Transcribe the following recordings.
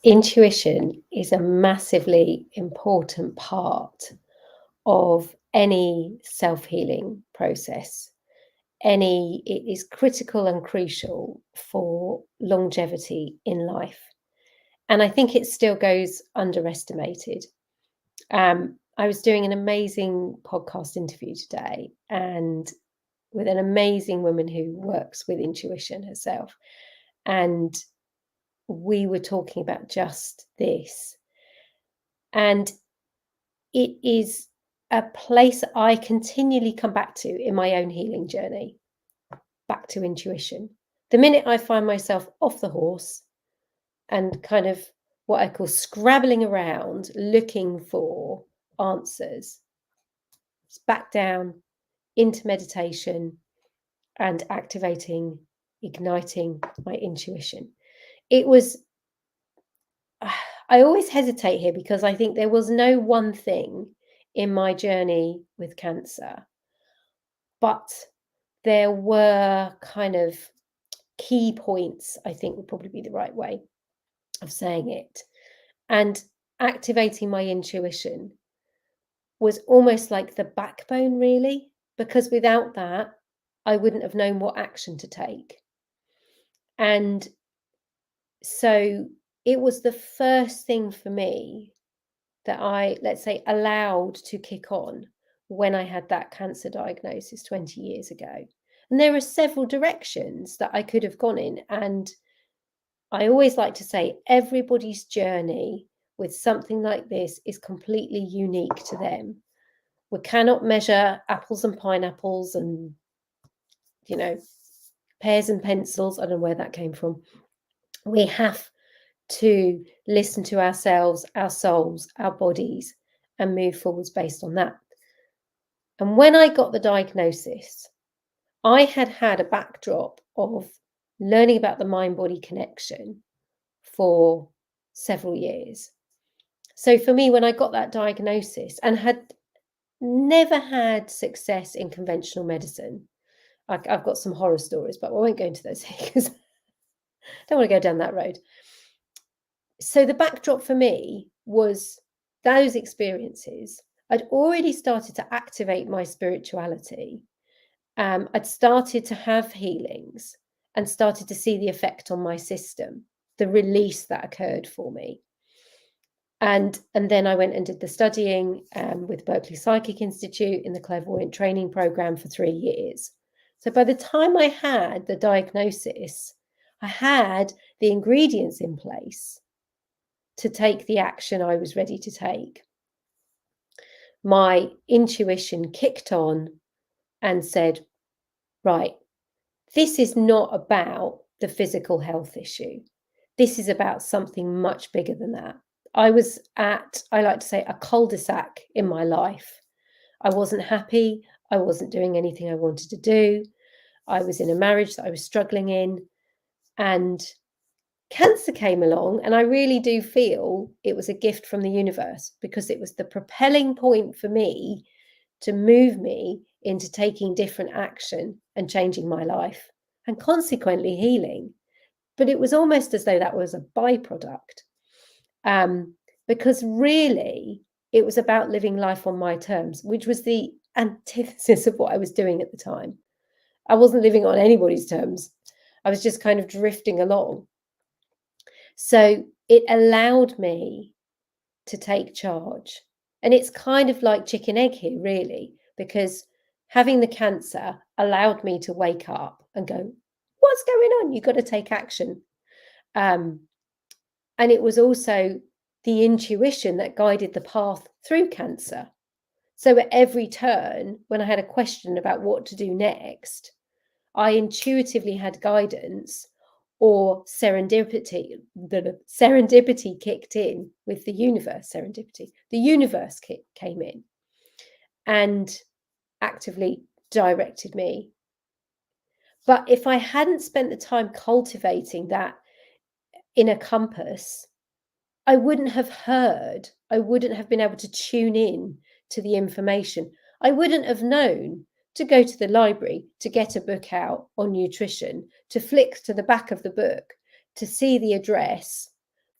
Intuition is a massively important part of any self-healing process. It is critical and crucial for longevity in life. And I think it still goes underestimated. I was doing an amazing podcast interview today and with an amazing woman who works with intuition herself. And we were talking about just this. And it is a place I continually come back to in my own healing journey, back to intuition. The minute I find myself off the horse and kind of what I call scrabbling around looking for answers, it's back down into meditation and igniting my intuition. It was, I always hesitate here because I think there was no one thing in my journey with cancer, but there were kind of key points, I think would probably be the right way of saying it. And activating my intuition was almost like the backbone, really, because without that, I wouldn't have known what action to take. And so it was the first thing for me that I, let's say, allowed to kick on when I had that cancer diagnosis 20 years ago. And there are several directions that I could have gone in. And I always like to say everybody's journey with something like this is completely unique to them. We cannot measure apples and pineapples and, pears and pencils. I don't know where that came from. We have to listen to ourselves, our souls, our bodies, and move forwards based on that. And when I got the diagnosis, I had a backdrop of learning about the mind-body connection for several years. So for me, when I got that diagnosis and had never had success in conventional medicine, I've got some horror stories, but I won't go into those here because I don't want to go down that road. So the backdrop for me was those experiences. I'd already started to activate my spirituality. I'd started to have healings and started to see the effect on my system, the release that occurred for me. And then I went and did the studying with Berkeley Psychic Institute in the clairvoyant training program for 3 years. So by the time I had the diagnosis, I had the ingredients in place to take the action I was ready to take. My intuition kicked on and said, right, this is not about the physical health issue. This is about something much bigger than that. I was at, I like to say, a cul-de-sac in my life. I wasn't happy. I wasn't doing anything I wanted to do. I was in a marriage that I was struggling in. And cancer came along, and I really do feel it was a gift from the universe because it was the propelling point for me to move me into taking different action and changing my life and consequently healing. But it was almost as though that was a byproduct, because really it was about living life on my terms, which was the antithesis of what I was doing at the time. I wasn't living on anybody's terms. I was just kind of drifting along. So it allowed me to take charge. And it's kind of like chicken egg here, really, because having the cancer allowed me to wake up and go, what's going on? You've got to take action. And it was also the intuition that guided the path through cancer. So at every turn, when I had a question about what to do next, I intuitively had guidance or serendipity. The serendipity kicked in with the universe. The universe came in and actively directed me. But if I hadn't spent the time cultivating that inner compass, I wouldn't have heard, I wouldn't have been able to tune in to the information. I wouldn't have known to go to the library, to get a book out on nutrition, to flick to the back of the book, to see the address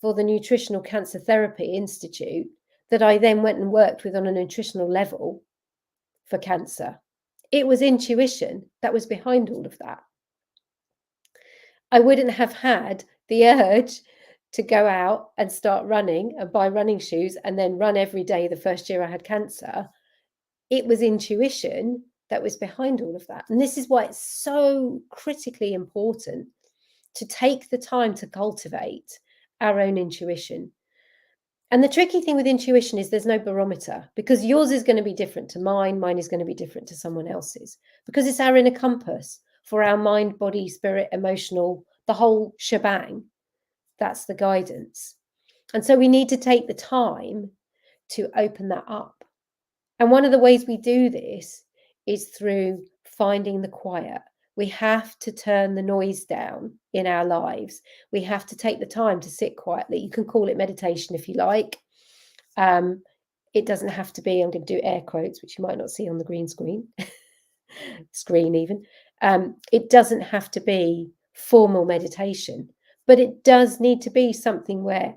for the Nutritional Cancer Therapy Institute that I then went and worked with on a nutritional level for cancer. It was intuition that was behind all of that. I wouldn't have had the urge to go out and start running and buy running shoes and then run every day the first year I had cancer. It was intuition that was behind all of that. And this is why it's so critically important to take the time to cultivate our own intuition. And the tricky thing with intuition is there's no barometer, because yours is going to be different to mine is going to be different to someone else's, because it's our inner compass for our mind, body, spirit, emotional, the whole shebang. That's the guidance. And so we need to take the time to open that up. And one of the ways we do this is through finding the quiet. We have to turn the noise down in our lives. We have to take the time to sit quietly. You can call it meditation if you like. It doesn't have to be, I'm going to do air quotes, which you might not see on the green screen, screen even. It doesn't have to be formal meditation, but it does need to be something where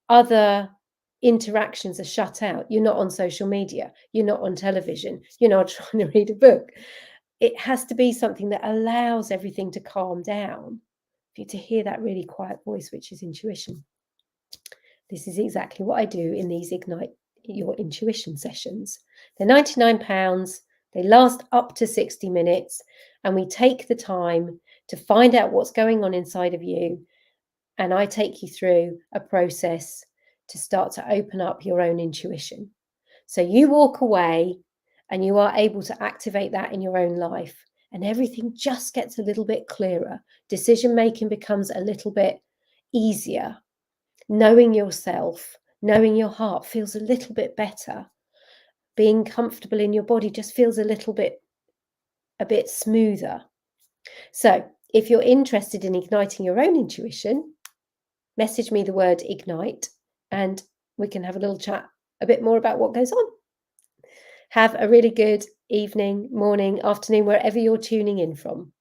other interactions are shut out. You're not on social media, you're not on television, you're not trying to read a book. It has to be something that allows everything to calm down for you to hear that really quiet voice, which is intuition. This is exactly what I do in these Ignite Your Intuition sessions. They're £99. They last up to 60 minutes, and we take the time to find out what's going on inside of you. And I take you through a process to start to open up your own intuition. So you walk away and you are able to activate that in your own life, and everything just gets a little bit clearer. Decision making becomes a little bit easier. Knowing yourself, knowing your heart feels a little bit better. Being comfortable in your body just feels a bit smoother. So if you're interested in igniting your own intuition, message me the word ignite and we can have a little chat a bit more about what goes on. Have a really good evening, morning, afternoon, wherever you're tuning in from.